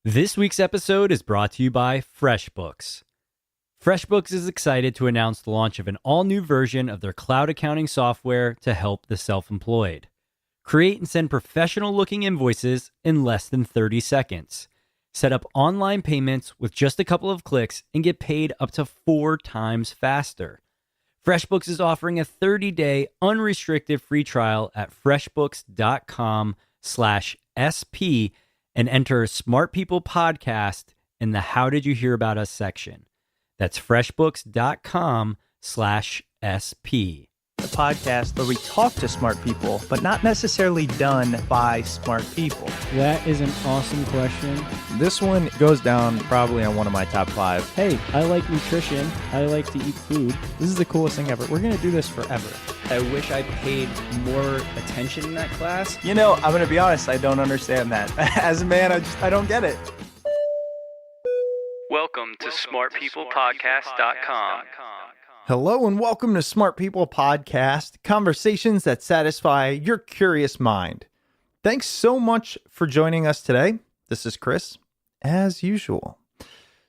This week's episode is brought to you by FreshBooks. FreshBooks is excited to announce the launch of an all-new version of their cloud accounting software to help the self-employed. Create and send professional-looking invoices in less than 30 seconds. Set up online payments with just a couple of clicks and get paid up to 4 times faster. FreshBooks is offering a 30-day unrestricted free trial at freshbooks.com/SP and enter Smart People Podcast in the How Did You Hear About Us section. That's freshbooks.com/SP. The podcast where we talk to smart people, but not necessarily done by smart people. That is an awesome question. This one goes down probably on one of my top 5. Hey, I like nutrition. I like to eat food. This is the coolest thing ever. We're going to do this forever. I wish I paid more attention in that class. You know, I'm going to be honest, I don't understand that. As a man, I don't get it. Welcome to smartpeoplepodcast.com. Hello and welcome to Smart People Podcast, conversations that satisfy your curious mind. Thanks so much for joining us today. This is Chris, as usual.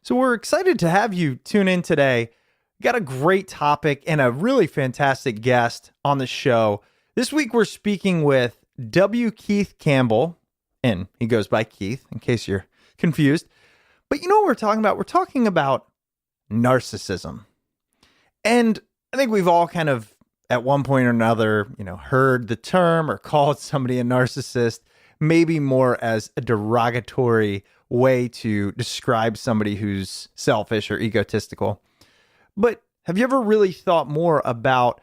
So we're excited to have you tune in today. We got a great topic and a really fantastic guest on the show. This week we're speaking with W. Keith Campbell, and he goes by Keith in case you're confused. But you know what we're talking about? We're talking about narcissism. And I think we've all kind of, at one point or another, heard the term or called somebody a narcissist, maybe more as a derogatory way to describe somebody who's selfish or egotistical. But have you ever really thought more about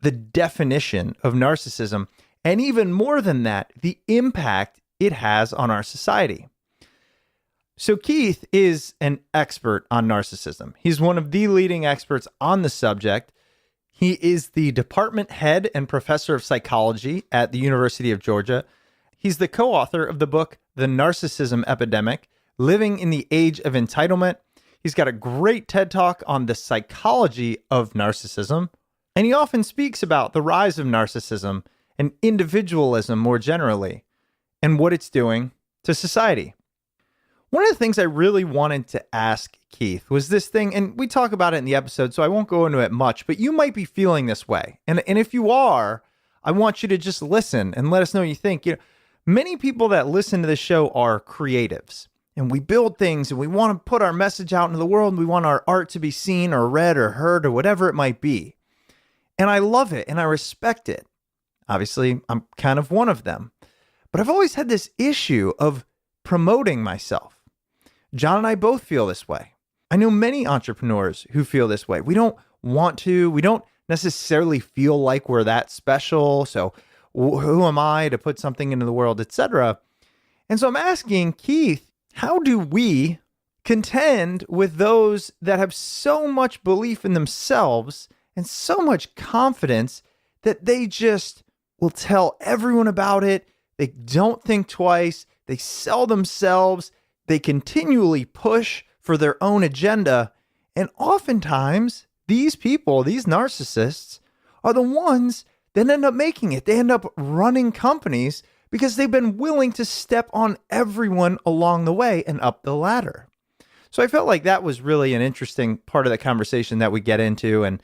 the definition of narcissism? And even more than that, the impact it has on our society. So Keith is an expert on narcissism. He's one of the leading experts on the subject. He is the department head and professor of psychology at the University of Georgia. He's the co-author of the book, The Narcissism Epidemic, Living in the Age of Entitlement. He's got a great TED Talk on the psychology of narcissism. And he often speaks about the rise of narcissism and individualism more generally and what it's doing to society. One of the things I really wanted to ask Keith was this thing, and we talk about it in the episode, so I won't go into it much, but you might be feeling this way. And if you are, I want you to just listen and let us know what you think. Many people that listen to this show are creatives, and we build things, and we want to put our message out into the world, and we want our art to be seen or read or heard or whatever it might be. And I love it, and I respect it. Obviously, I'm kind of one of them. But I've always had this issue of promoting myself. John and I both feel this way. I know many entrepreneurs who feel this way. We don't want to. We don't necessarily feel like we're that special. So who am I to put something into the world, etc. And so I'm asking Keith, how do we contend with those that have so much belief in themselves and so much confidence that they just will tell everyone about it? They don't think twice. They sell themselves. They continually push for their own agenda. And oftentimes, these people, these narcissists, are the ones that end up making it. They end up running companies because they've been willing to step on everyone along the way and up the ladder. So I felt like that was really an interesting part of the conversation that we get into. And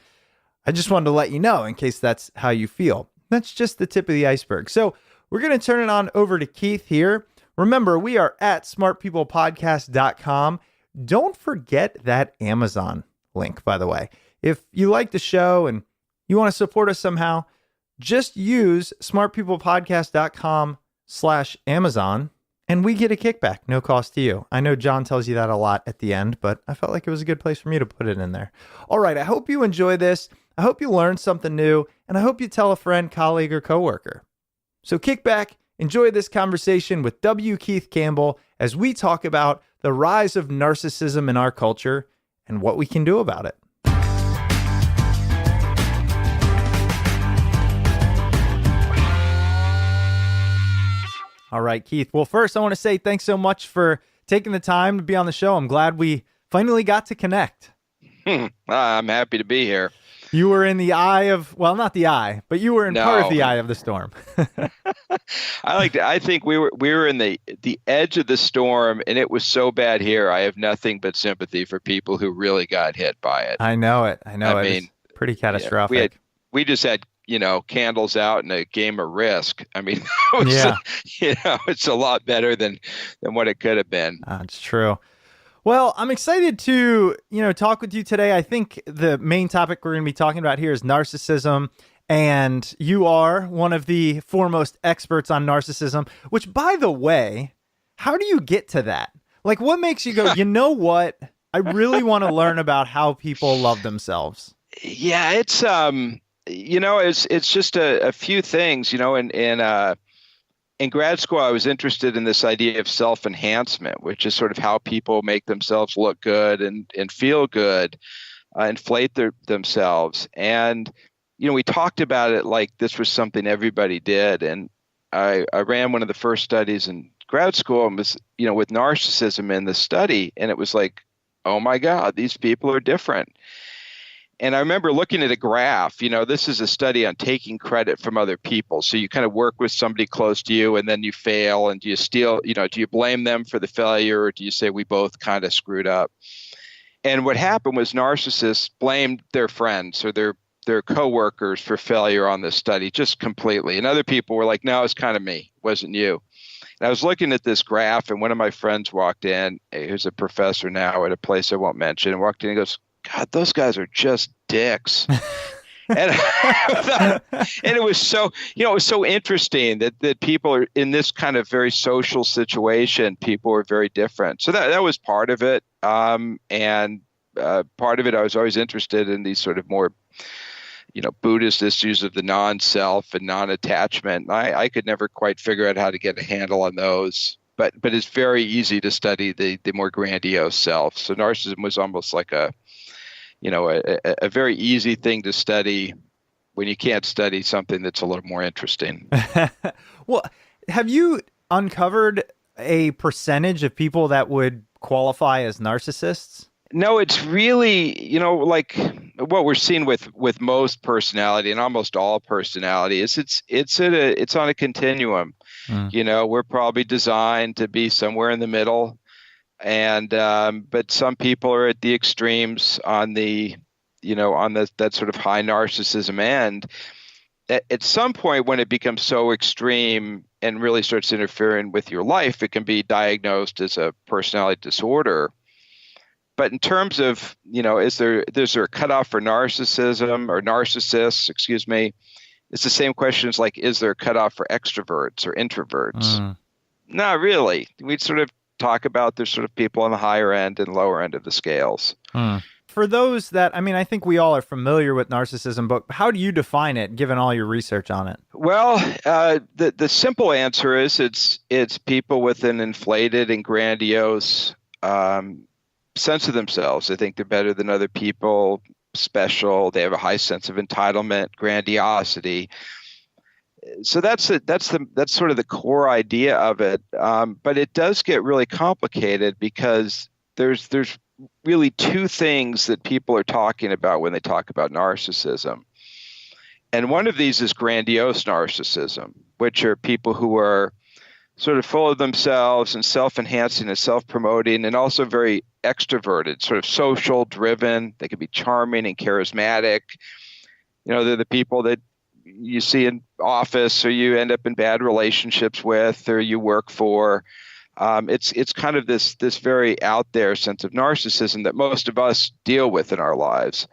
I just wanted to let you know in case that's how you feel. That's just the tip of the iceberg. So we're going to turn it on over to Keith here. Remember, we are at smartpeoplepodcast.com. Don't forget that Amazon link, by the way. If you like the show and you want to support us somehow, just use smartpeoplepodcast.com/Amazon and we get a kickback, no cost to you. I know John tells you that a lot at the end, but I felt like it was a good place for me to put it in there. All right, I hope you enjoy this. I hope you learned something new, and I hope you tell a friend, colleague, or coworker. So kick back. Enjoy this conversation with W. Keith Campbell as we talk about the rise of narcissism in our culture and what we can do about it. All right, Keith. Well, first, I want to say thanks so much for taking the time to be on the show. I'm glad we finally got to connect. I'm happy to be here. You were in the eye of, well, not the eye, but you were in part of the eye of the storm. I think we were in the edge of the storm, and it was so bad here. I have nothing but sympathy for people who really got hit by it. I know it. I mean, it's pretty yeah, catastrophic. we just had, candles out in a game of Risk. I mean, it's a lot better than what it could have been. It's true. Well, I'm excited to, talk with you today. I think the main topic we're going to be talking about here is narcissism. And you are one of the foremost experts on narcissism, which, by the way, how do you get to that? Like, what makes you go, you know what? I really want to learn about how people love themselves. Yeah, it's, it's just a few things, in grad school, I was interested in this idea of self-enhancement, which is sort of how people make themselves look good and feel good, inflate themselves. And, we talked about it like this was something everybody did. And I ran one of the first studies in grad school and was, with narcissism in the study. And it was like, oh my God, these people are different. And I remember looking at a graph, this is a study on taking credit from other people. So you kind of work with somebody close to you and then you fail, and do you steal, do you blame them for the failure, or do you say we both kind of screwed up? And what happened was narcissists blamed their friends or their coworkers for failure on this study just completely. And other people were like, no, it's kind of me, it wasn't you. And I was looking at this graph, and one of my friends walked in, who's a professor now at a place I won't mention, and walked in and goes, God, those guys are just dicks. and it was so, it was so interesting that people are in this kind of very social situation. People are very different. So that was part of it. And part of it, I was always interested in these sort of more, Buddhist issues of the non-self and non-attachment. I could never quite figure out how to get a handle on those. But it's very easy to study the more grandiose self. So narcissism was almost like a very easy thing to study when you can't study something that's a little more interesting. Well, have you uncovered a percentage of people that would qualify as narcissists? No, it's really, like what we're seeing with most personality and almost all personality is it's on a continuum. We're probably designed to be somewhere in the middle. And but some people are at the extremes on the that sort of high narcissism end. At some point, when it becomes so extreme and really starts interfering with your life, it can be diagnosed as a personality disorder. But in terms of, is there a cutoff for narcissism or narcissists, excuse me? It's the same question as like, is there a cutoff for extroverts or introverts? Not really. We sort of talk about there's sort of people on the higher end and lower end of the scales. For those that, I think we all are familiar with narcissism, but how do you define it, given all your research on it? Well, the simple answer is it's people with an inflated and grandiose sense of themselves. They think they're better than other people, special. They have a high sense of entitlement, grandiosity. So that's sort of the core idea of it. But it does get really complicated because there's really two things that people are talking about when they talk about narcissism. And one of these is grandiose narcissism, which are people who are sort of full of themselves and self-enhancing and self-promoting, and also very extroverted, sort of social driven. They can be charming and charismatic. They're the people that you see in office or you end up in bad relationships with or you work for. It's kind of this very out there sense of narcissism that most of us deal with in our lives.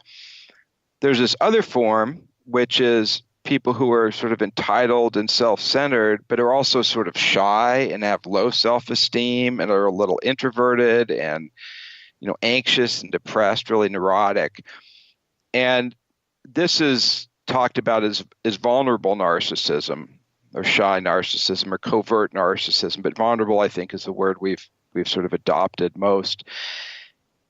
There's this other form, which is people who are sort of entitled and self-centered, but are also sort of shy and have low self-esteem and are a little introverted and, anxious and depressed, really neurotic. And this is talked about as vulnerable narcissism or shy narcissism or covert narcissism, but vulnerable, I think, is the word we've sort of adopted most.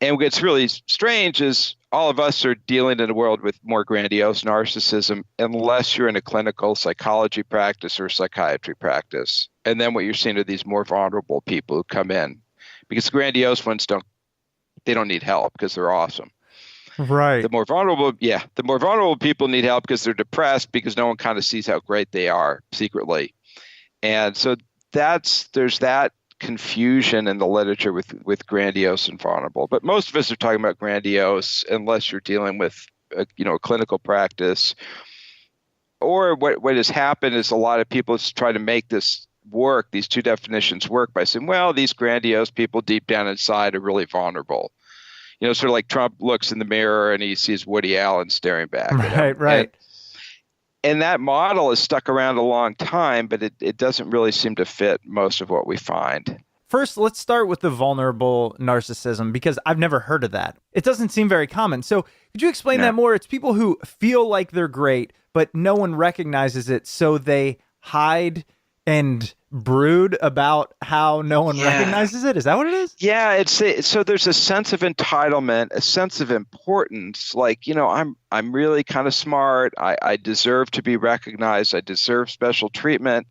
And what's really strange is all of us are dealing in a world with more grandiose narcissism unless you're in a clinical psychology practice or psychiatry practice. And then what you're seeing are these more vulnerable people who come in because the grandiose ones don't need help because they're awesome. Right. The more vulnerable people need help because they're depressed because no one kind of sees how great they are secretly. And so there's that confusion in the literature with grandiose and vulnerable. But most of us are talking about grandiose unless you're dealing with a clinical practice. Or what has happened is a lot of people try to make this work, these two definitions work by saying, well, these grandiose people deep down inside are really vulnerable. Sort of like Trump looks in the mirror and he sees Woody Allen staring back at him. Right. And that model has stuck around a long time, but it doesn't really seem to fit most of what we find. First, let's start with the vulnerable narcissism, because I've never heard of that. It doesn't seem very common. So could you explain that more? It's people who feel like they're great, but no one recognizes it, so they hide and brood about how no one recognizes it? Is that what it is? Yeah, so there's a sense of entitlement, a sense of importance. Like, I'm really kind of smart. I deserve to be recognized. I deserve special treatment.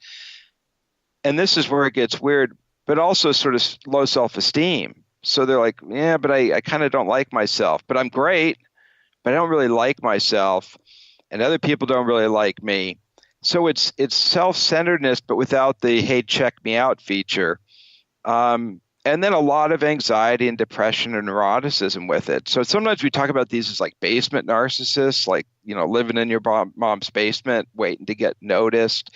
And this is where it gets weird, but also sort of low self-esteem. So they're like, yeah, but I kind of don't like myself. But I'm great, but I don't really like myself. And other people don't really like me. So it's self-centeredness, but without the "hey, check me out" feature, and then a lot of anxiety and depression and neuroticism with it. So sometimes we talk about these as like basement narcissists, like living in your mom's basement, waiting to get noticed.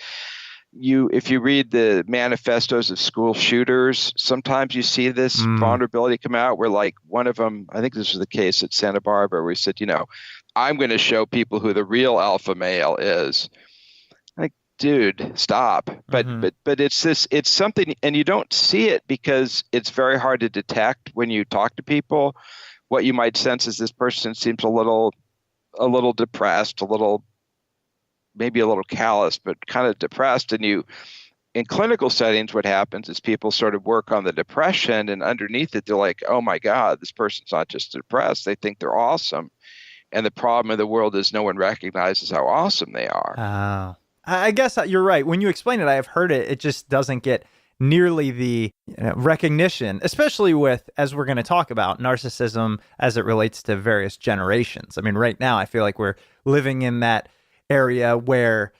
If you read the manifestos of school shooters, sometimes you see this vulnerability come out. Where like one of them, I think this was the case at Santa Barbara, where he said, I'm going to show people who the real alpha male is. Dude, stop. But it's something, and you don't see it because it's very hard to detect when you talk to people. What you might sense is this person seems a little depressed, maybe a little callous, but kind of depressed. And in clinical settings, what happens is people sort of work on the depression, and underneath it, they're like, oh my God, this person's not just depressed. They think they're awesome. And the problem in the world is no one recognizes how awesome they are. Oh. I guess you're right. When you explain it, I have heard it. It just doesn't get nearly the recognition, especially with, as we're going to talk about, narcissism as it relates to various generations. I mean, right now, I feel like we're living in that area where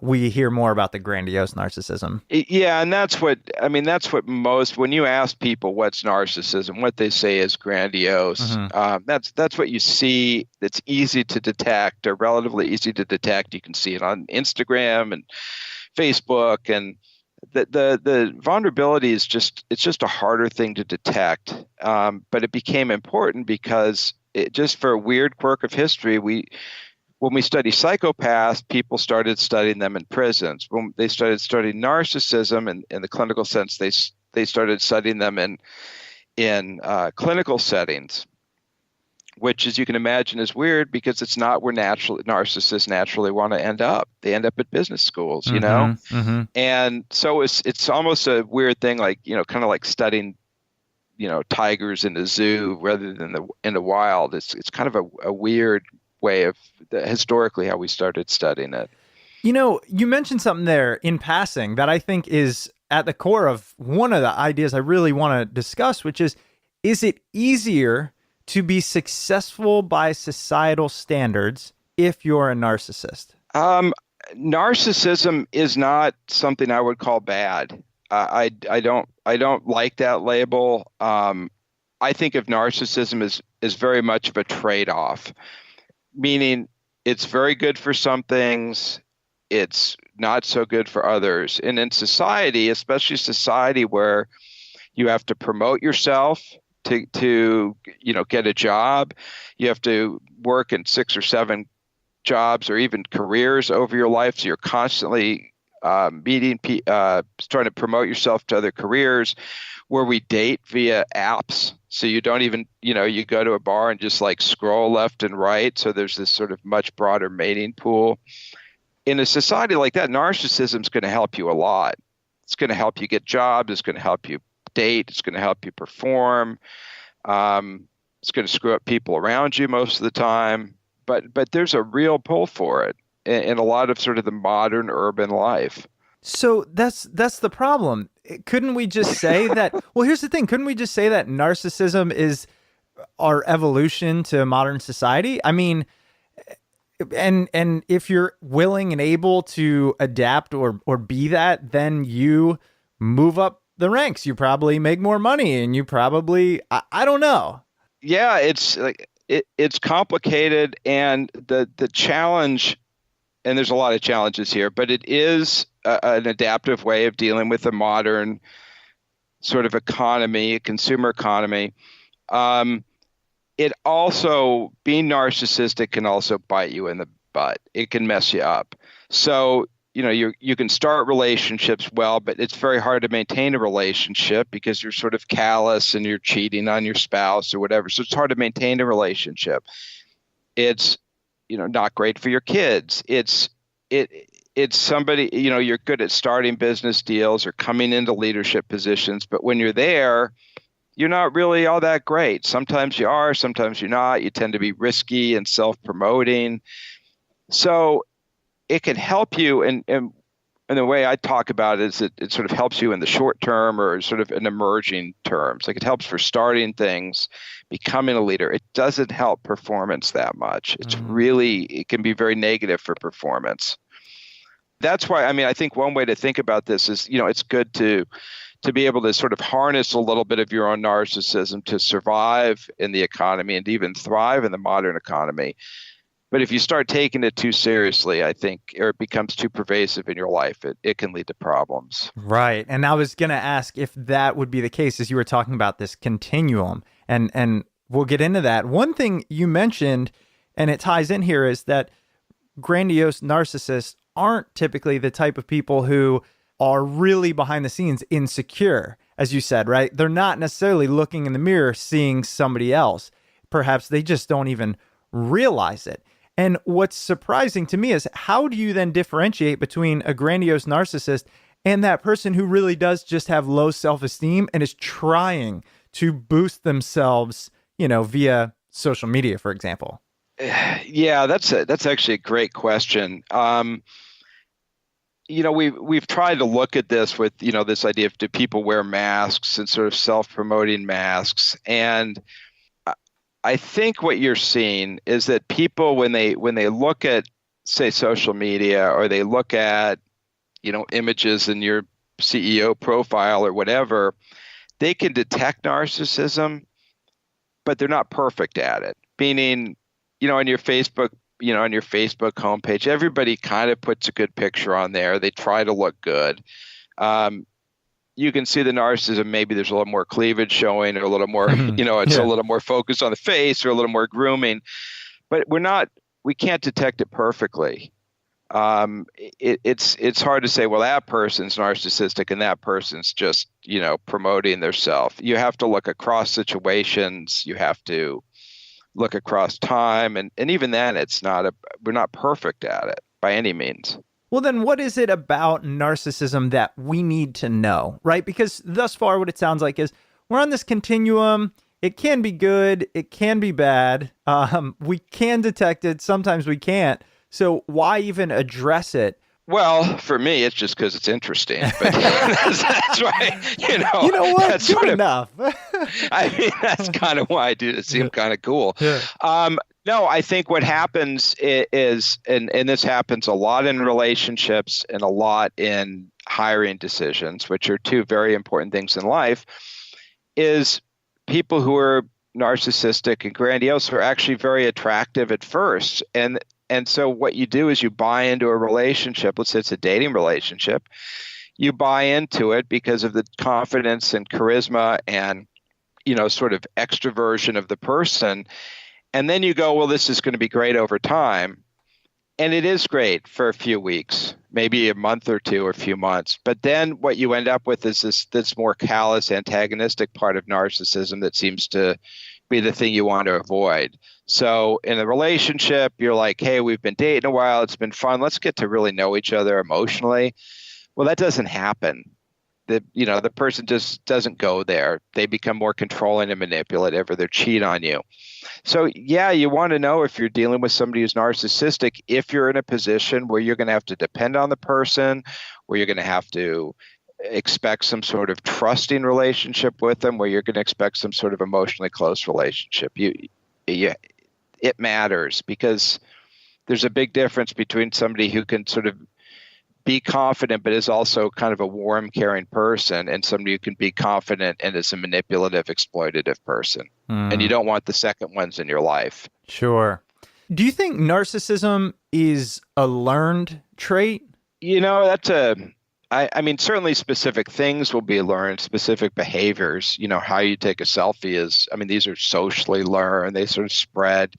we hear more about the grandiose narcissism. Yeah, and that's what most, when you ask people what's narcissism, what they say is grandiose. Mm-hmm. That's what you see. It's easy to detect, or relatively easy to detect. You can see it on Instagram and Facebook, and the vulnerability is just a harder thing to detect. But it became important because just for a weird quirk of history, when we study psychopaths, people started studying them in prisons. When they started studying narcissism in the clinical sense, they started studying them in clinical settings, which, as you can imagine, is weird because it's not where narcissists naturally want to end up. They end up at business schools, Mm-hmm. And so it's almost a weird thing, like kind of like studying tigers in a zoo rather than in the wild. It's kind of a weird way of historically how we started studying it. You mentioned something there in passing that I think is at the core of one of the ideas I really want to discuss, which is it easier to be successful by societal standards if you're a narcissist? Narcissism is not something I would call bad. I don't like that label. I think of narcissism as very much of a trade-off. Meaning it's very good for some things, it's not so good for others. And in society, especially society where you have to promote yourself to get a job, you have to work in 6 or 7 jobs or even careers over your life. So you're constantly trying to promote yourself to other careers, where we date via apps. So you don't even, you go to a bar and just like scroll left and right. So there's this sort of much broader mating pool. In a society like that, narcissism is going to help you a lot. It's going to help you get jobs. It's going to help you date. It's going to help you perform. It's going to screw up people around you most of the time. But there's a real pull for it in a lot of sort of the modern urban life. So that's the problem. Couldn't we just say that? Well, here's the thing. Couldn't we just say that narcissism is our evolution to modern society. I mean, and if you're willing and able to adapt or be that, then you move up the ranks. You probably make more money, and you probably I don't know. Yeah, it's like it's complicated, and the challenge, and there's a lot of challenges here, but it is an adaptive way of dealing with the modern sort of economy, a consumer economy. It also, being narcissistic can also bite you in the butt. It can mess you up. So, you can start relationships well, but it's very hard to maintain a relationship because you're sort of callous and you're cheating on your spouse or whatever. So it's hard to maintain a relationship. It's, not great for your kids. It's somebody, you're good at starting business deals or coming into leadership positions, but when you're there, you're not really all that great. Sometimes you are, sometimes you're not. You tend to be risky and self-promoting. So it can help you, and the way I talk about it is it sort of helps you in the short term or sort of in emerging terms. Like, it helps for starting things, becoming a leader. It doesn't help performance that much. It can be very negative for performance. That's why, I think one way to think about this is, it's good to be able to sort of harness a little bit of your own narcissism to survive in the economy and even thrive in the modern economy. But if you start taking it too seriously, I think, or it becomes too pervasive in your life, it can lead to problems. Right. And I was going to ask if that would be the case as you were talking about this continuum, and we'll get into that. One thing you mentioned, and it ties in here, is that grandiose narcissists aren't typically the type of people who are really behind the scenes insecure, as you said, right? They're not necessarily looking in the mirror, seeing somebody else. Perhaps they just don't even realize it. And what's surprising to me is, how do you then differentiate between a grandiose narcissist and that person who really does just have low self-esteem and is trying to boost themselves, via social media, for example? Yeah, that's actually a great question. We've tried to look at this with, this idea of, do people wear masks and sort of self-promoting masks? And I think what you're seeing is that people, when they look at, say, social media, or they look at, images in your CEO profile or whatever, they can detect narcissism, but they're not perfect at it. Meaning, on your Facebook homepage, everybody kind of puts a good picture on there. They try to look good. You can see the narcissism. Maybe there's a little more cleavage showing, or a little more, it's a little more focused on the face, or a little more grooming. But we can't detect it perfectly. It's hard to say, well, that person's narcissistic and that person's just, promoting theirself. You have to look across situations. You have to look across time, and even then, we're not perfect at it by any means. Well, then what is it about narcissism that we need to know, right? Because thus far, what it sounds like is we're on this continuum. It can be good. It can be bad. We can detect it. Sometimes we can't. So why even address it? Well, for me, it's just because it's interesting. But that's right. You know what? That's Good enough. That's kind of why I do it. Seems kind of cool. Yeah. No, I think what happens is, and this happens a lot in relationships and a lot in hiring decisions, which are two very important things in life, is people who are narcissistic and grandiose are actually very attractive at first. And so what you do is you buy into a relationship. Let's say it's a dating relationship. You buy into it because of the confidence and charisma and, sort of extroversion of the person. And then you go, well, this is going to be great over time. And it is great for a few weeks, maybe a month or two or a few months. But then what you end up with is this more callous, antagonistic part of narcissism that seems to be the thing you want to avoid. So in a relationship, you're like, hey, we've been dating a while. It's been fun. Let's get to really know each other emotionally. Well, that doesn't happen. The person just doesn't go there. They become more controlling and manipulative, or they cheat on you. So yeah, you want to know if you're dealing with somebody who's narcissistic, if you're in a position where you're going to have to depend on the person, where you're going to have to expect some sort of trusting relationship with them, where you're going to expect some sort of emotionally close relationship. It matters, because there's a big difference between somebody who can sort of be confident but is also kind of a warm, caring person, and somebody who can be confident and is a manipulative, exploitative person. And you don't want the second ones in your life. Sure. Do you think narcissism is a learned trait? I mean, certainly specific things will be learned, specific behaviors. How you take a selfie these are socially learned, they sort of spread.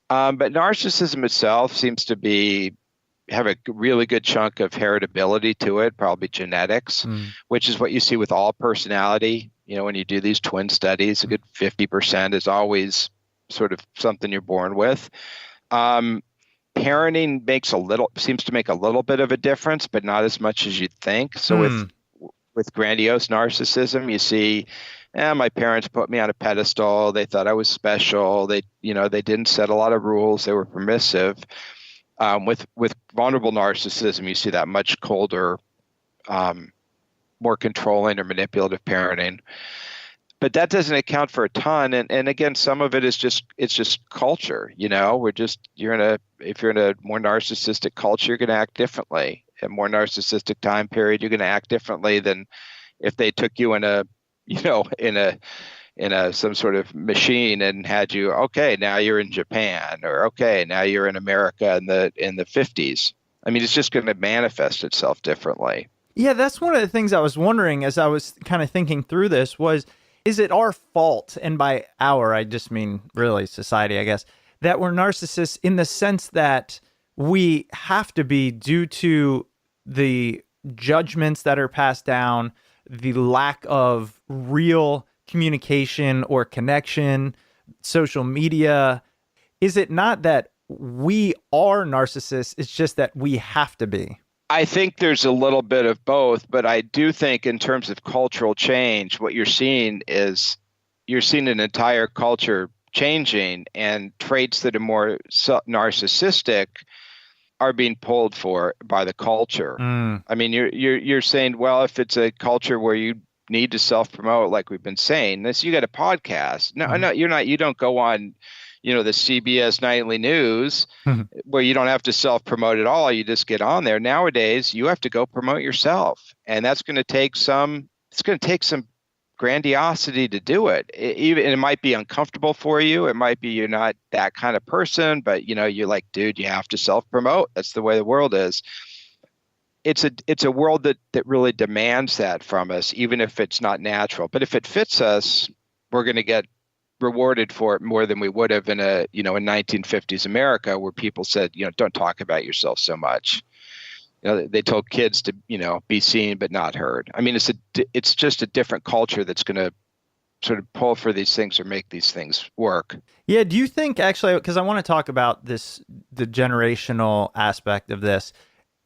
But narcissism itself seems to have a really good chunk of heritability to it, probably genetics, which is what you see with all personality. When you do these twin studies, a good 50% is always sort of something you're born with. Parenting seems to make a little bit of a difference, but not as much as you'd think. So with grandiose narcissism, you see, my parents put me on a pedestal. They thought I was special. They didn't set a lot of rules. They were permissive. With vulnerable narcissism, you see that much colder, more controlling or manipulative parenting. But that doesn't account for a ton. And again, some of it is just culture. If you're in a more narcissistic culture, you're going to act differently. A more narcissistic time period, you're going to act differently than if they took you in some sort of machine and had you, okay, now you're in Japan, or okay, now you're in America in the 50s. I mean, it's just going to manifest itself differently. Yeah, that's one of the things I was wondering as I was kind of thinking through this was, is it our fault? And by our, I just mean really society, I guess, that we're narcissists in the sense that we have to be due to the judgments that are passed down, the lack of real communication or connection, social media. Is it not that we are narcissists? It's just that we have to be. I think there's a little bit of both, but I do think in terms of cultural change, what you're seeing an entire culture changing, and traits that are more narcissistic are being pulled for by the culture. I mean, you're saying, well, if it's a culture where you need to self-promote, like we've been saying, you got a podcast. No, you're not. You don't go on, the CBS Nightly News where you don't have to self-promote at all. You just get on there. Nowadays, you have to go promote yourself, and that's going to take some grandiosity to do it. It might be uncomfortable for you. It might be you're not that kind of person, but you're like, dude, you have to self-promote. That's the way the world is. It's a world that really demands that from us, even if it's not natural. But if it fits us, we're going to get rewarded for it more than we would have in in 1950s America, where people said, don't talk about yourself so much. They told kids to, be seen but not heard. I mean, it's just a different culture that's going to sort of pull for these things or make these things work. Yeah. Do you think actually, because I want to talk about the generational aspect of this,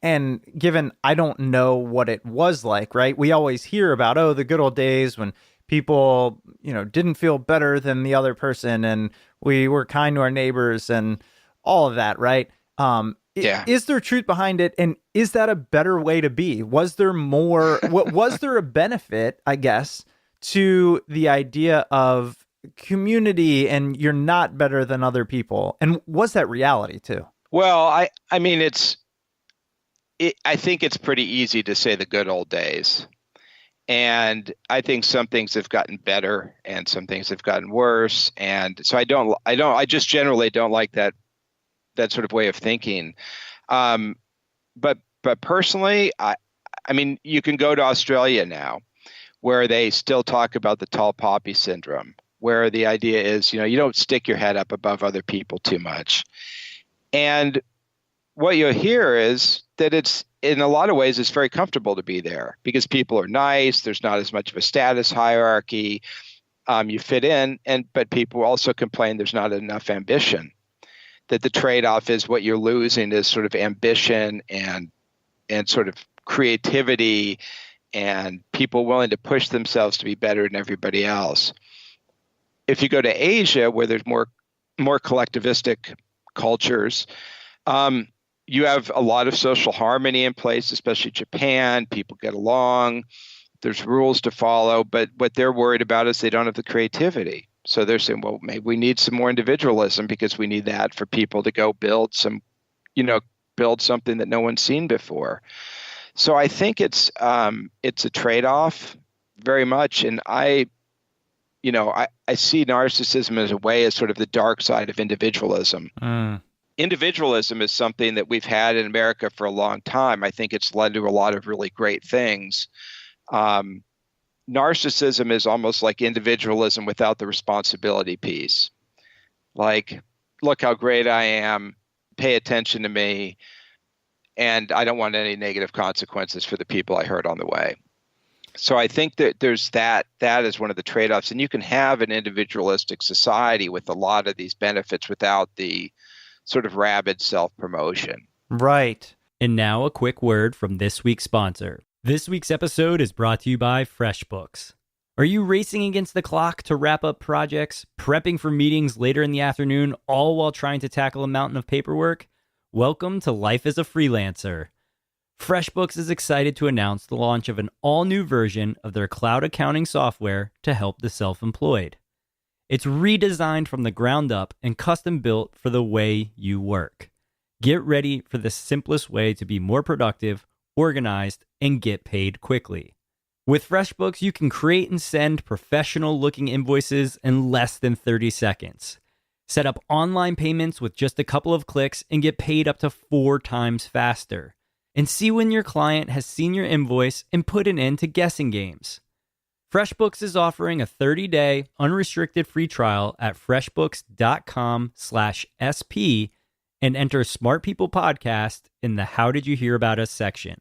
and given I don't know what it was like, right? We always hear about, the good old days when people, didn't feel better than the other person, and we were kind to our neighbors and all of that, right? Yeah. Is there truth behind it? And is that a better way to be? Was there more, was there a benefit, I guess, to the idea of community and you're not better than other people? And was that reality too? Well, I mean, I think it's pretty easy to say the good old days. And I think some things have gotten better and some things have gotten worse. And so I just generally don't like that sort of way of thinking. But personally, I mean, you can go to Australia now where they still talk about the tall poppy syndrome, where the idea is, you don't stick your head up above other people too much. And what you'll hear is that it's, in a lot of ways, it's very comfortable to be there because people are nice. There's not as much of a status hierarchy. You fit in, but people also complain there's not enough ambition. That the trade-off is what you're losing is sort of ambition and sort of creativity and people willing to push themselves to be better than everybody else. If you go to Asia, where there's more collectivistic cultures, you have a lot of social harmony in place, especially Japan. People get along. there's rules to follow, but what they're worried about is they don't have the creativity. So they're saying, well, maybe we need some more individualism because we need that for people to go build something that no one's seen before. So I think it's a trade-off very much. And I see narcissism as a way as sort of the dark side of individualism. Individualism is something that we've had in America for a long time. I think it's led to a lot of really great things. Narcissism is almost like individualism without the responsibility piece. Like, look how great I am, pay attention to me, and I don't want any negative consequences for the people I hurt on the way. So I think that there's that is one of the trade-offs. And you can have an individualistic society with a lot of these benefits without the sort of rabid self-promotion. Right. And now a quick word from this week's sponsor. This week's episode is brought to you by FreshBooks. Are you racing against the clock to wrap up projects, prepping for meetings later in the afternoon, all while trying to tackle a mountain of paperwork? Welcome to Life as a Freelancer. FreshBooks is excited to announce the launch of an all-new version of their cloud accounting software to help the self-employed. It's redesigned from the ground up and custom built for the way you work. Get ready for the simplest way to be more productive, organized, and get paid quickly. With FreshBooks, you can create and send professional-looking invoices in less than 30 seconds. Set up online payments with just a couple of clicks and get paid up to 4 times faster. And see when your client has seen your invoice and put an end to guessing games. FreshBooks is offering a 30-day unrestricted free trial at freshbooks.com/SP and enter Smart People Podcast in the How Did You Hear About Us section.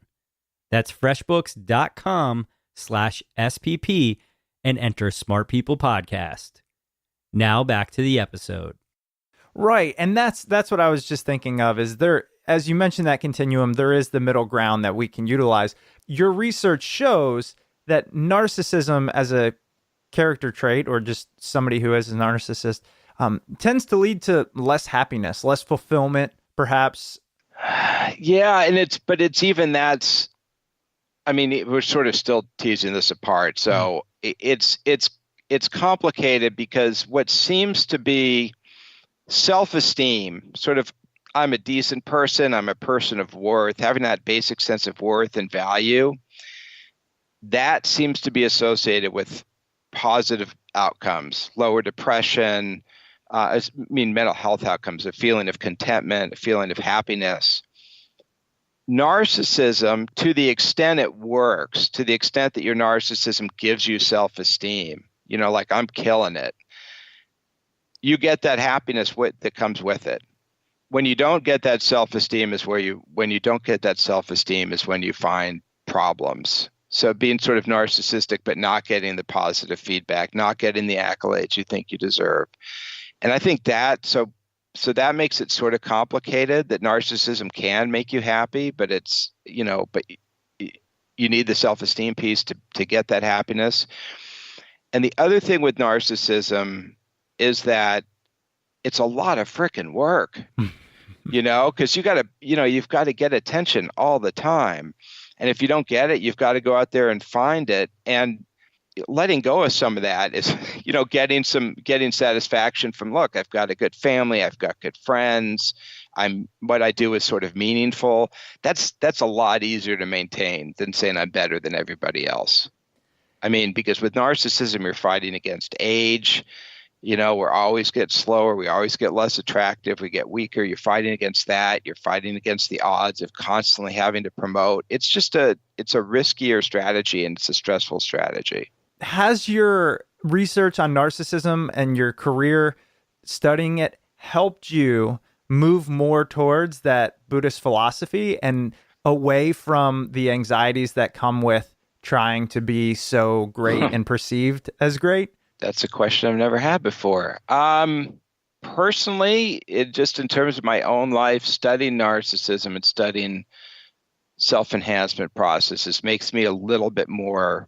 That's freshbooks.com/SPP and enter Smart People Podcast. Now back to the episode. Right. And that's what I was just thinking of is there, as you mentioned that continuum, there is the middle ground that we can utilize. Your research shows that narcissism as a character trait or just somebody who is a narcissist tends to lead to less happiness, less fulfillment, perhaps. Yeah. And it's even that's, I mean, we're sort of still teasing this apart. So it's complicated because what seems to be self-esteem, sort of, I'm a decent person, I'm a person of worth, having that basic sense of worth and value, that seems to be associated with positive outcomes, lower depression, mental health outcomes, a feeling of contentment, a feeling of happiness. Narcissism, to the extent it works, to the extent that your narcissism gives you self-esteem, like I'm killing it, you get that happiness that comes with it. When you don't get that self-esteem is when you find problems. So being sort of narcissistic, but not getting the positive feedback, not getting the accolades you think you deserve. And I think that, so that makes it sort of complicated that narcissism can make you happy, but it's, but you need the self-esteem piece to get that happiness. And the other thing with narcissism is that it's a lot of frickin' work, because you've got to get attention all the time. And if you don't get it, you've got to go out there and find it. And letting go of some of that is, getting satisfaction from, look, I've got a good family, I've got good friends, what I do is sort of meaningful. That's a lot easier to maintain than saying I'm better than everybody else. I mean, because with narcissism, you're fighting against age. We're always get slower. We always get less attractive. We get weaker. You're fighting against that. You're fighting against the odds of constantly having to promote. It's a riskier strategy, and it's a stressful strategy. Has your research on narcissism and your career studying it helped you move more towards that Buddhist philosophy and away from the anxieties that come with trying to be so great and perceived as great? That's a question I've never had before. Personally, just in terms of my own life, studying narcissism and studying self-enhancement processes makes me a little bit more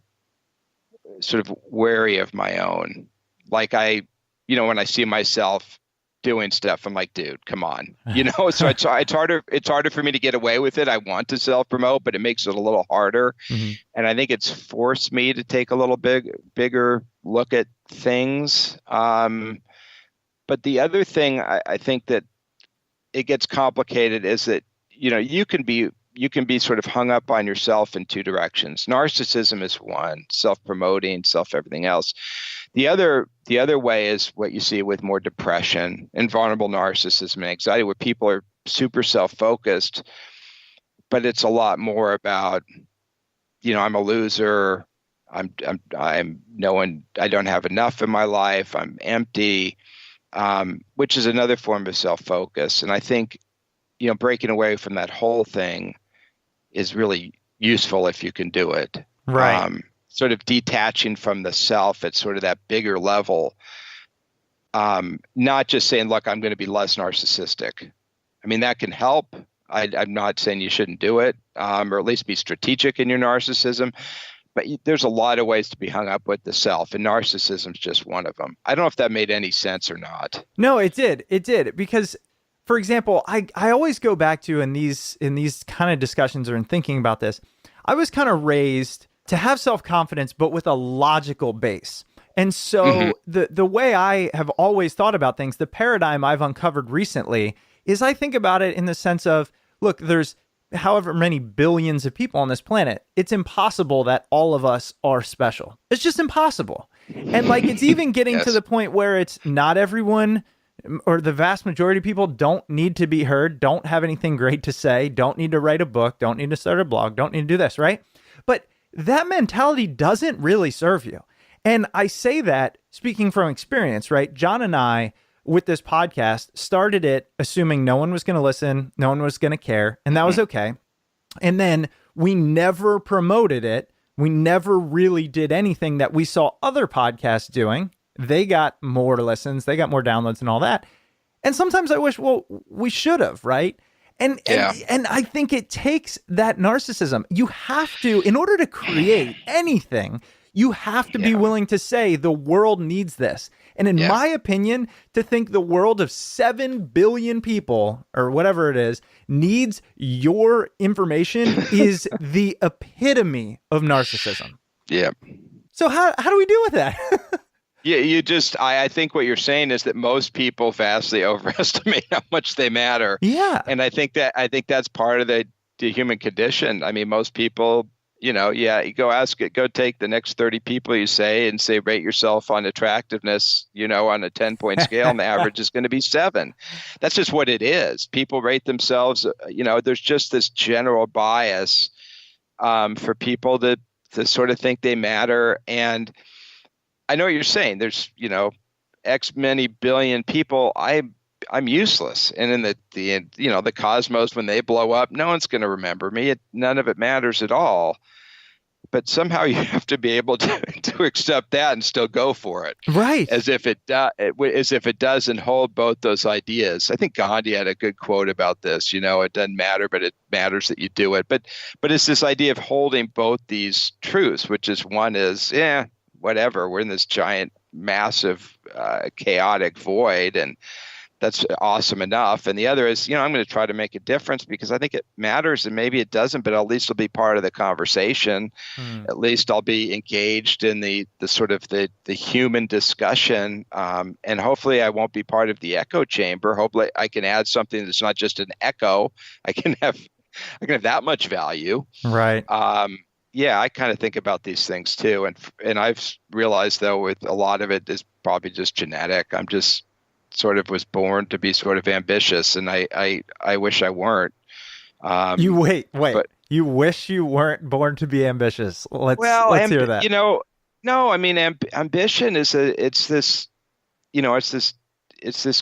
sort of wary of my own. Like when I see myself doing stuff. I'm like, dude, come on, So it's harder for me to get away with it. I want to self-promote, but it makes it a little harder. Mm-hmm. And I think it's forced me to take a little bigger look at things. But the other thing I think that it gets complicated is that, you can be sort of hung up on yourself in two directions. Narcissism is one, self-promoting, everything else. The other way is what you see with more depression and vulnerable narcissism and anxiety, where people are super self-focused, but it's a lot more about, I'm a loser. I'm knowing I don't have enough in my life. I'm empty, which is another form of self-focus. And I think, breaking away from that whole thing is really useful if you can do it. Right. Sort of detaching from the self at sort of that bigger level. Not just saying, look, I'm going to be less narcissistic. I mean, that can help. I'm not saying you shouldn't do it, or at least be strategic in your narcissism. But there's a lot of ways to be hung up with the self, and narcissism is just one of them. I don't know if that made any sense or not. No, it did. It did. Because, for example, I always go back to in these kind of discussions or in thinking about this, I was kind of raised to have self-confidence, but with a logical base. And so the way I have always thought about things, the paradigm I've uncovered recently is I think about it in the sense of, look, there's however many billions of people on this planet. It's impossible that all of us are special. It's just impossible. And like, it's even getting to the point where it's not everyone, or the vast majority of people don't need to be heard, don't have anything great to say, don't need to write a book, don't need to start a blog, don't need to do this, right? But that mentality doesn't really serve you. And I say that speaking from experience, right? John and I, with this podcast, started it assuming no one was going to listen, no one was going to care, and that was okay. And then we never promoted it. We never really did anything that we saw other podcasts doing. They got more listens, they got more downloads and all that. And sometimes I wish, well, we should have, right? And I think it takes that narcissism. You have to, in order to create anything, you have to be willing to say the world needs this. And in my opinion, to think the world of 7 billion people or whatever it is needs your information is the epitome of narcissism. Yeah. So how do we deal with that? Yeah, I think what you're saying is that most people vastly overestimate how much they matter. Yeah. And I think that's part of the human condition. I mean, most people, you go take the next 30 people you say and say, rate yourself on attractiveness, on a 10-point scale, and the average is going to be 7. That's just what it is. People rate themselves, there's just this general bias for people to sort of think they matter. And I know what you're saying. There's, X many billion people. I'm useless. And in the cosmos, when they blow up, no one's going to remember me. None of it matters at all. But somehow you have to be able to accept that and still go for it. Right. As if it does and hold both those ideas. I think Gandhi had a good quote about this. It doesn't matter, but it matters that you do it. But it's this idea of holding both these truths, which is one is, whatever, we're in this giant, massive, chaotic void, and that's awesome enough. And the other is, I'm going to try to make a difference because I think it matters, and maybe it doesn't, but at least it'll be part of the conversation. At least I'll be engaged in the sort of the human discussion. And hopefully I won't be part of the echo chamber. Hopefully I can add something that's not just an echo. I can have that much value. Right. I kind of think about these things too. And I've realized though, with a lot of it is probably just genetic. I'm just sort of was born to be sort of ambitious, and I wish I weren't. You wait. You wish you weren't born to be ambitious. Let's hear that. No, I mean, ambition is it's this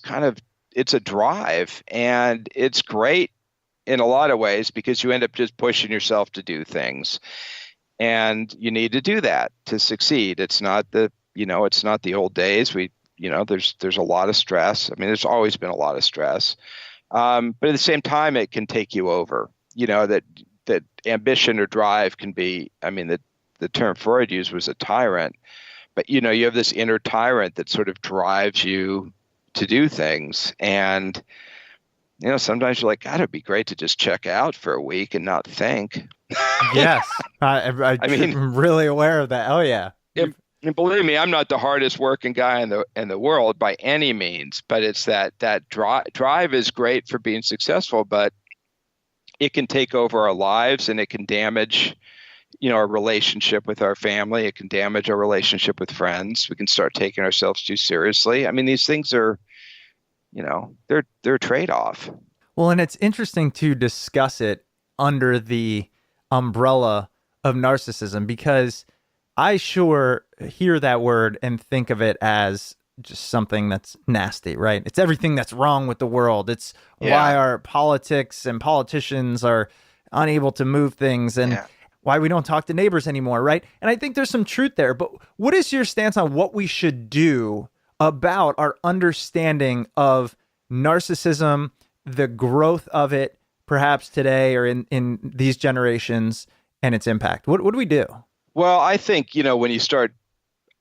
kind of, it's a drive, and it's great in a lot of ways because you end up just pushing yourself to do things, and you need to do that to succeed. It's not it's not the old days. There's a lot of stress. I mean, there's always been a lot of stress. But at the same time, it can take you over, that ambition or drive can be, I mean, the term Freud used was a tyrant, but you have this inner tyrant that sort of drives you to do things. And, sometimes you're like, God, it'd be great to just check out for a week and not think. Yes. I'm really aware of that. Oh, yeah. And believe me, I'm not the hardest working guy in the world by any means, but it's that drive is great for being successful, but it can take over our lives and it can damage, our relationship with our family. It can damage our relationship with friends. We can start taking ourselves too seriously. I mean, these things are, they're a trade-off. Well, and it's interesting to discuss it under the umbrella of narcissism, because I sure hear that word and think of it as just something that's nasty, right? It's everything that's wrong with the world. It's why our politics and politicians are unable to move things, and why we don't talk to neighbors anymore, right? And I think there's some truth there. But what is your stance on what we should do about our understanding of narcissism, the growth of it, perhaps today or in these generations, and its impact? What do we do? Well, I think, when you start,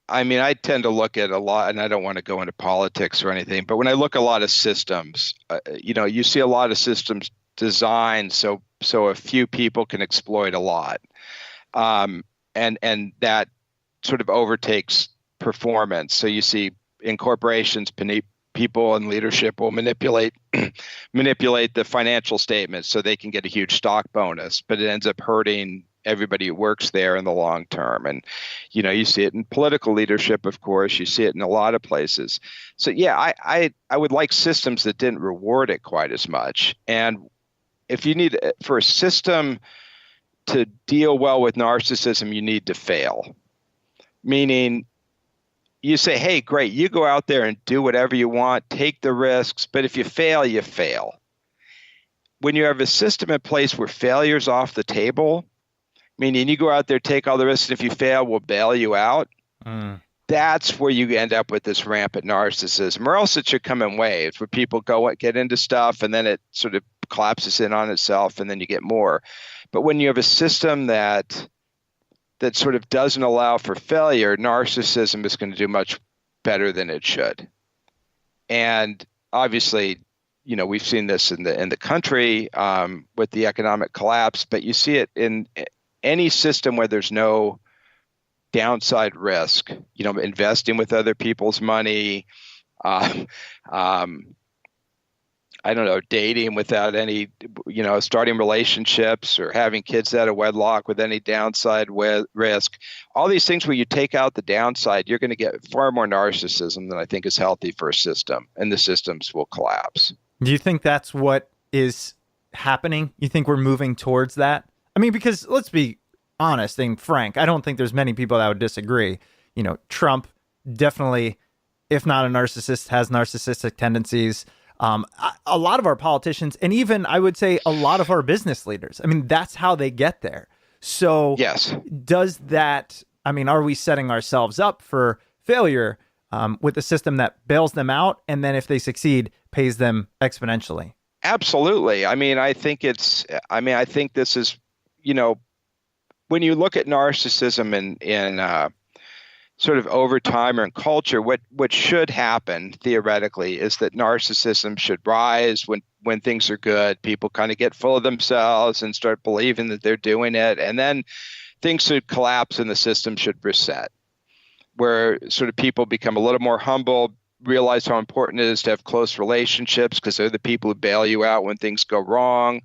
I tend to look at a lot, and I don't want to go into politics or anything, but when I look at a lot of systems, you see a lot of systems designed so a few people can exploit a lot. And that sort of overtakes performance. So you see in corporations, people in leadership will manipulate the financial statements so they can get a huge stock bonus, but it ends up hurting everybody who works there in the long term. And, you see it in political leadership, of course, you see it in a lot of places. So I would like systems that didn't reward it quite as much. And if you need, for a system to deal well with narcissism, you need to fail. Meaning you say, hey, great, you go out there and do whatever you want, take the risks, but if you fail, you fail. When you have a system in place where failure's off the table, meaning you go out there, take all the risks, and if you fail, we'll bail you out. That's where you end up with this rampant narcissism, or else it should come in waves where people get into stuff and then it sort of collapses in on itself and then you get more. But when you have a system that sort of doesn't allow for failure, narcissism is going to do much better than it should. And obviously, we've seen this in the country with the economic collapse, but you see it in any system where there's no downside risk, investing with other people's money, dating without any, starting relationships or having kids out of wedlock with any downside risk. All these things where you take out the downside, you're going to get far more narcissism than I think is healthy for a system, and the systems will collapse. Do you think that's what is happening? You think we're moving towards that? I mean, because let's be honest and frank, I don't think there's many people that would disagree. Trump definitely, if not a narcissist, has narcissistic tendencies. A lot of our politicians, and even I would say a lot of our business leaders, that's how they get there. So yes, does that, are we setting ourselves up for failure with a system that bails them out, and then if they succeed, pays them exponentially? Absolutely. I think this is, when you look at narcissism in sort of over time or in culture, what should happen theoretically is that narcissism should rise when things are good. People kind of get full of themselves and start believing that they're doing it. And then things should collapse and the system should reset, where sort of people become a little more humble, realize how important it is to have close relationships because they're the people who bail you out when things go wrong.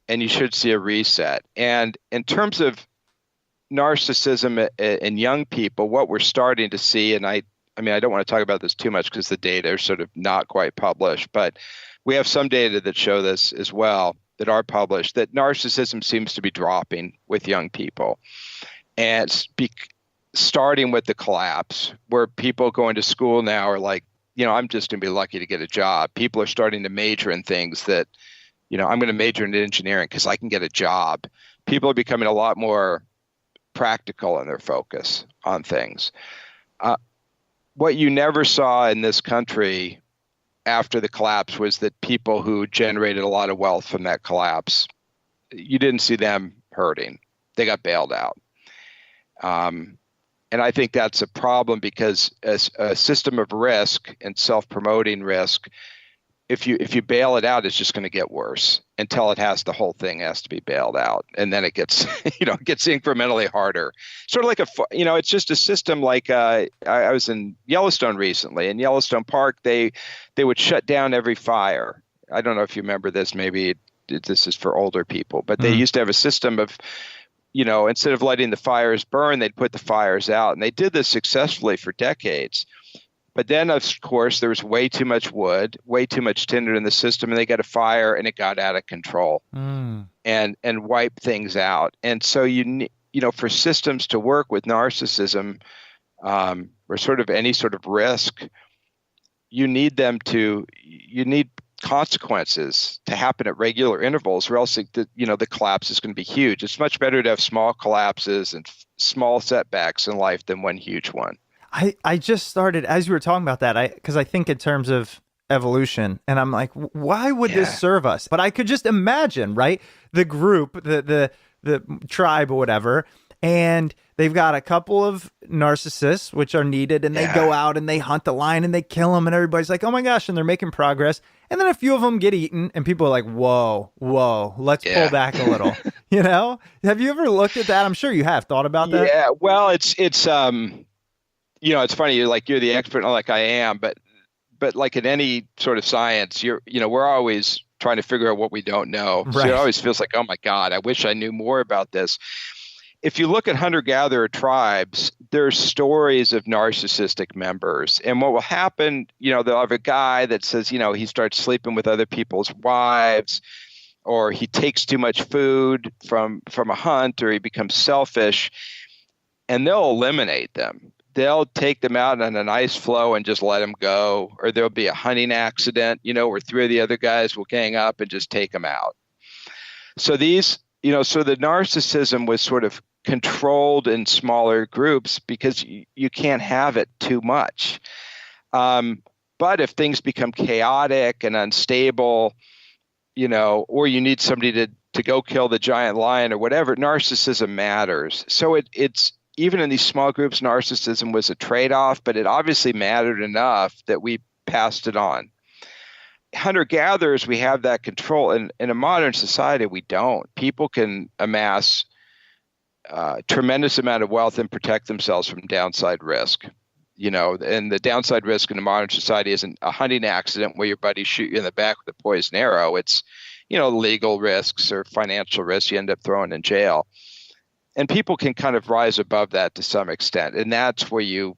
And you should see a reset. And in terms of narcissism in young people, what we're starting to see, and I don't want to talk about this too much because the data are sort of not quite published, but we have some data that show this as well, that are published, that narcissism seems to be dropping with young people. And starting with the collapse, where people going to school now are like, I'm just going to be lucky to get a job. People are starting to major in things that, I'm going to major in engineering because I can get a job. People are becoming a lot more practical in their focus on things. What you never saw in this country after the collapse was that people who generated a lot of wealth from that collapse, you didn't see them hurting. They got bailed out. And And I think that's a problem because a system of risk and self-promoting risk, if you bail it out, it's just going to get worse until the whole thing has to be bailed out. And then it gets, it gets incrementally harder. Sort of like it's just a system like, I was in Yellowstone recently. In Yellowstone Park, they would shut down every fire. I don't know if you remember this, maybe this is for older people, but they used to have a system of, instead of letting the fires burn, they'd put the fires out. And they did this successfully for decades. But then, of course, there was way too much wood, way too much tinder in the system, and they got a fire, and it got out of control and wiped things out. And so, for systems to work with narcissism or sort of any sort of risk, you need consequences to happen at regular intervals, or else the collapse is going to be huge. It's much better to have small collapses and small setbacks in life than one huge one. I just started, as you were talking about that, because I think in terms of evolution, and I'm like, why would this serve us? But I could just imagine, right? The group, the tribe or whatever, and they've got a couple of narcissists, which are needed, and they go out and they hunt the lion and they kill them, and everybody's like, oh my gosh, and they're making progress. And then a few of them get eaten, and people are like, whoa, let's pull back a little. Have you ever looked at that? I'm sure you have thought about that. Yeah, well, it's it's funny. You're the expert, like I am, but like in any sort of science, we're always trying to figure out what we don't know. Right. So it always feels like, oh my God, I wish I knew more about this. If you look at hunter-gatherer tribes, there's stories of narcissistic members. And what will happen, they'll have a guy that says, he starts sleeping with other people's wives, or he takes too much food from a hunt, or he becomes selfish, and they'll eliminate them. They'll take them out on an ice floe and just let them go. Or there'll be a hunting accident, where three of the other guys will gang up and just take them out. So so the narcissism was sort of controlled in smaller groups because you can't have it too much. But if things become chaotic and unstable, or you need somebody to go kill the giant lion or whatever, narcissism matters. So it's even in these small groups, narcissism was a trade-off, but it obviously mattered enough that we passed it on. Hunter-gatherers, we have that control. In a modern society, we don't. People can amass tremendous amount of wealth and protect themselves from downside risk. And the downside risk in a modern society isn't a hunting accident where your buddies shoot you in the back with a poison arrow. It's, legal risks or financial risks you end up throwing in jail. And people can kind of rise above that to some extent. And that's where you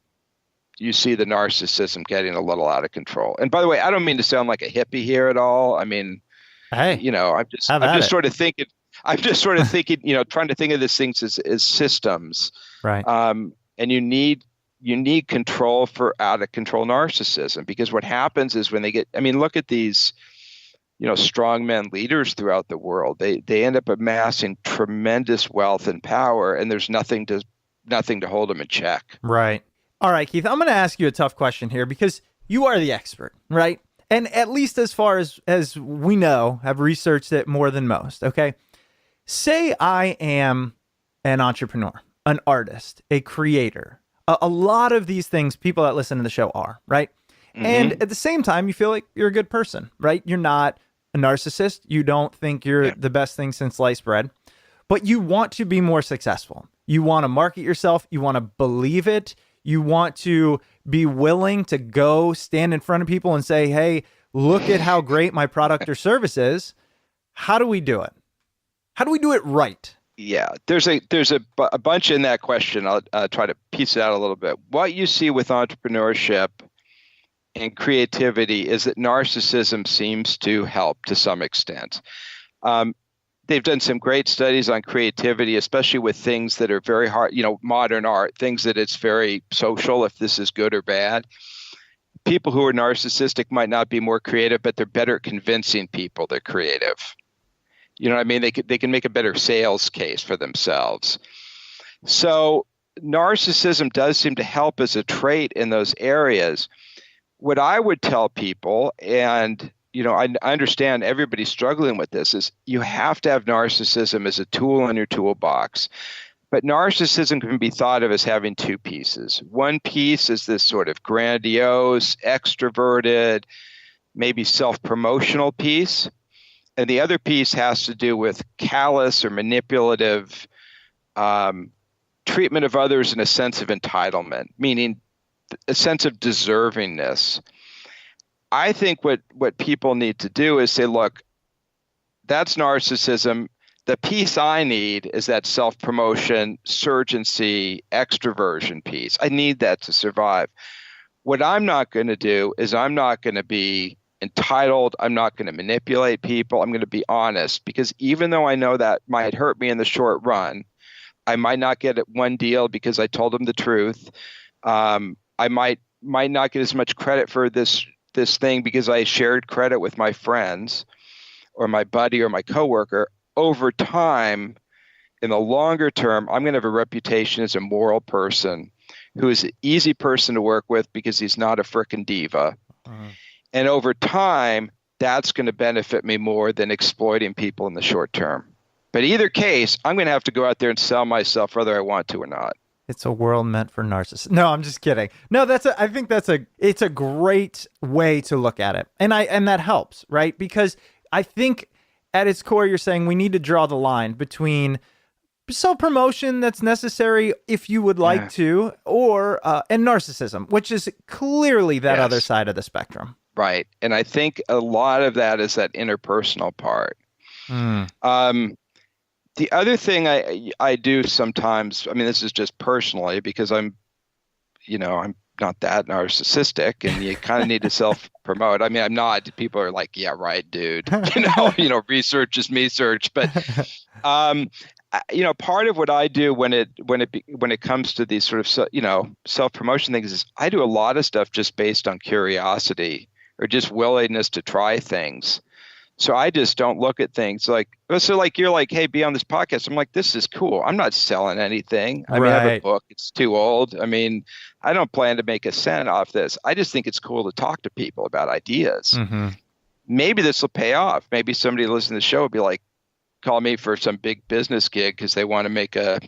see the narcissism getting a little out of control. And by the way, I don't mean to sound like a hippie here at all. I mean, hey, I'm just sort of thinking, trying to think of these things as systems. Right. And you need control for out of control narcissism, because what happens is when they get, look at these, strongmen leaders throughout the world, they end up amassing tremendous wealth and power, and there's nothing to hold them in check. Right. All right, Keith, I'm going to ask you a tough question here because you are the expert, right? And at least as far as we know, have researched it more than most, okay? Say I am an entrepreneur, an artist, a creator. A lot of these things people that listen to the show are, right? Mm-hmm. And at the same time, you feel like you're a good person, right? You're not a narcissist. You don't think you're the best thing since sliced bread, but you want to be more successful. You want to market yourself. You want to believe it. You want to be willing to go stand in front of people and say, hey, look at how great my product or service is. How do we do it? How do we do it right? Yeah, there's a bunch in that question. I'll try to piece it out a little bit. What you see with entrepreneurship and creativity is that narcissism seems to help to some extent. They've done some great studies on creativity, especially with things that are very hard, modern art, things that it's very social, if this is good or bad. People who are narcissistic might not be more creative, but they're better at convincing people they're creative. You know what I mean? They can make a better sales case for themselves. So narcissism does seem to help as a trait in those areas. What I would tell people, and I understand everybody's struggling with this, is you have to have narcissism as a tool in your toolbox. But narcissism can be thought of as having two pieces. One piece is this sort of grandiose, extroverted, maybe self-promotional piece. And the other piece has to do with callous or manipulative treatment of others in a sense of entitlement, meaning a sense of deservingness. I think what people need to do is say, look, that's narcissism. The piece I need is that self-promotion, surgency, extroversion piece. I need that to survive. What I'm not going to do is I'm not going to be entitled. I'm not going to manipulate people. I'm going to be honest, because even though I know that might hurt me in the short run, I might not get one deal because I told them the truth. I might not get as much credit for this thing because I shared credit with my friends or my buddy or my coworker. Over time, in the longer term, I'm going to have a reputation as a moral person who is an easy person to work with because he's not a frickin' diva. And over time, that's going to benefit me more than exploiting people in the short term. But either case, I'm going to have to go out there and sell myself whether I want to or not. It's a world meant for narcissists. No, I'm just kidding. No, I think it's a great way to look at it. And that helps, right? Because I think at its core, you're saying we need to draw the line between self-promotion that's necessary if you would like to, or and narcissism, which is clearly that other side of the spectrum. Right. And I think a lot of that is that interpersonal part. The other thing I do sometimes, I mean, this is just personally because I'm not that narcissistic, and you kind of need to self-promote. I mean, I'm not. People are like, yeah, right, dude. Research is me search. But, part of what I do when it comes to these sort of, self-promotion things is I do a lot of stuff just based on curiosity or just willingness to try things. So I just don't look at things like you're like, hey, be on this podcast. I'm like, this is cool. I'm not selling anything. I mean, I have a book. It's too old. I mean, I don't plan to make a cent off this. I just think it's cool to talk to people about ideas. Mm-hmm. Maybe this will pay off. Maybe somebody listening to the show will be like, call me for some big business gig because they want to make a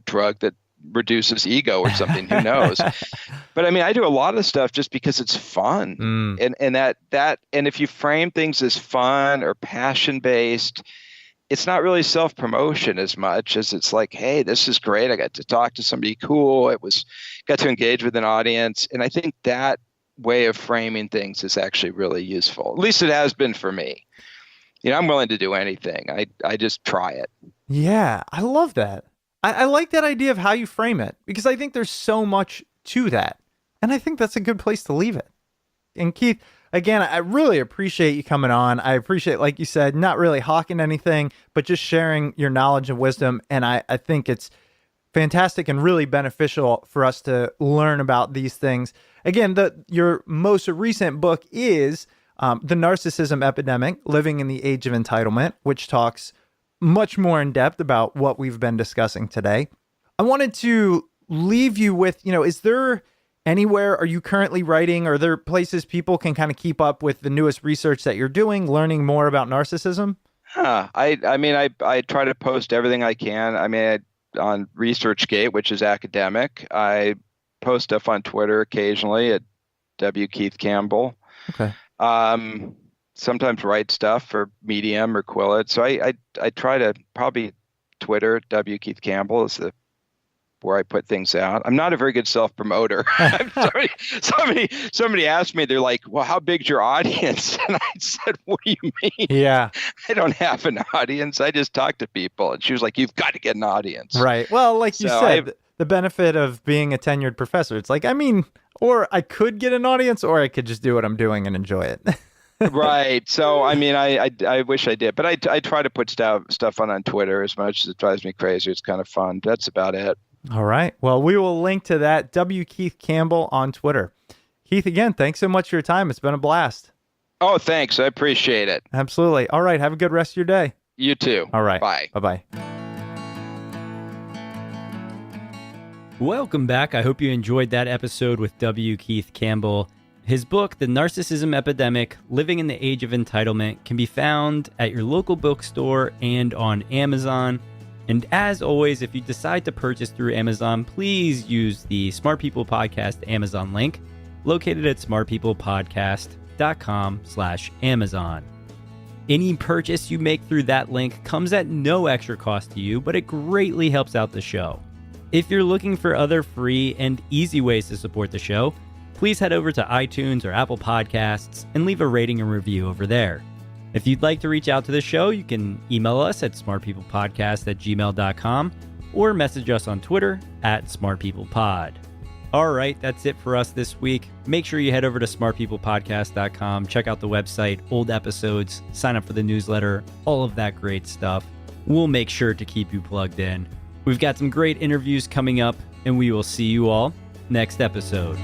drug that reduces ego or something. Who knows? But I mean, I do a lot of stuff just because it's fun. And and if you frame things as fun or passion based, it's not really self-promotion as much as it's like, hey, this is great. I got to talk to somebody cool. Got to engage with an audience. And I think that way of framing things is actually really useful. At least it has been for me. I'm willing to do anything. I just try it. Yeah, I love that. I like that idea of how you frame it, because I think there's so much to that. And I think that's a good place to leave it. And Keith, again, I really appreciate you coming on. I appreciate, like you said, not really hawking anything, but just sharing your knowledge and wisdom. And I think it's fantastic and really beneficial for us to learn about these things. Again, your most recent book is The Narcissism Epidemic, Living in the Age of Entitlement, which talks much more in depth about what we've been discussing today. I wanted to leave you with, is there anywhere, are you currently writing? Are there places people can kind of keep up with the newest research that you're doing, learning more about narcissism? I try to post everything I can. I mean, on ResearchGate, which is academic. I post stuff on Twitter occasionally at W. Keith Campbell. Okay. Sometimes write stuff for Medium or Quillette. So I try to probably Twitter, W. Keith Campbell is where I put things out. I'm not a very good self-promoter. Somebody asked me, they're like, well, how big's your audience? And I said, what do you mean? Yeah. I don't have an audience. I just talk to people. And she was like, you've got to get an audience. Right. Well, like you said, the benefit of being a tenured professor, it's like, or I could get an audience, or I could just do what I'm doing and enjoy it. Right. So, I wish I did, but I try to put stuff on Twitter as much as it drives me crazy. It's kind of fun. That's about it. All right. Well, we will link to that. W. Keith Campbell on Twitter. Keith, again, thanks so much for your time. It's been a blast. Oh, thanks. I appreciate it. Absolutely. All right. Have a good rest of your day. You too. All right. Bye. Bye-bye. Welcome back. I hope you enjoyed that episode with W. Keith Campbell. His book, The Narcissism Epidemic, Living in the Age of Entitlement, can be found at your local bookstore and on Amazon. And as always, if you decide to purchase through Amazon, please use the Smart People Podcast Amazon link located at smartpeoplepodcast.com/Amazon. Any purchase you make through that link comes at no extra cost to you, but it greatly helps out the show. If you're looking for other free and easy ways to support the show, please head over to iTunes or Apple Podcasts and leave a rating and review over there. If you'd like to reach out to the show, you can email us at smartpeoplepodcast@gmail.com or message us on Twitter at smartpeoplepod. All right, that's it for us this week. Make sure you head over to smartpeoplepodcast.com, check out the website, old episodes, sign up for the newsletter, all of that great stuff. We'll make sure to keep you plugged in. We've got some great interviews coming up, and we will see you all next episode.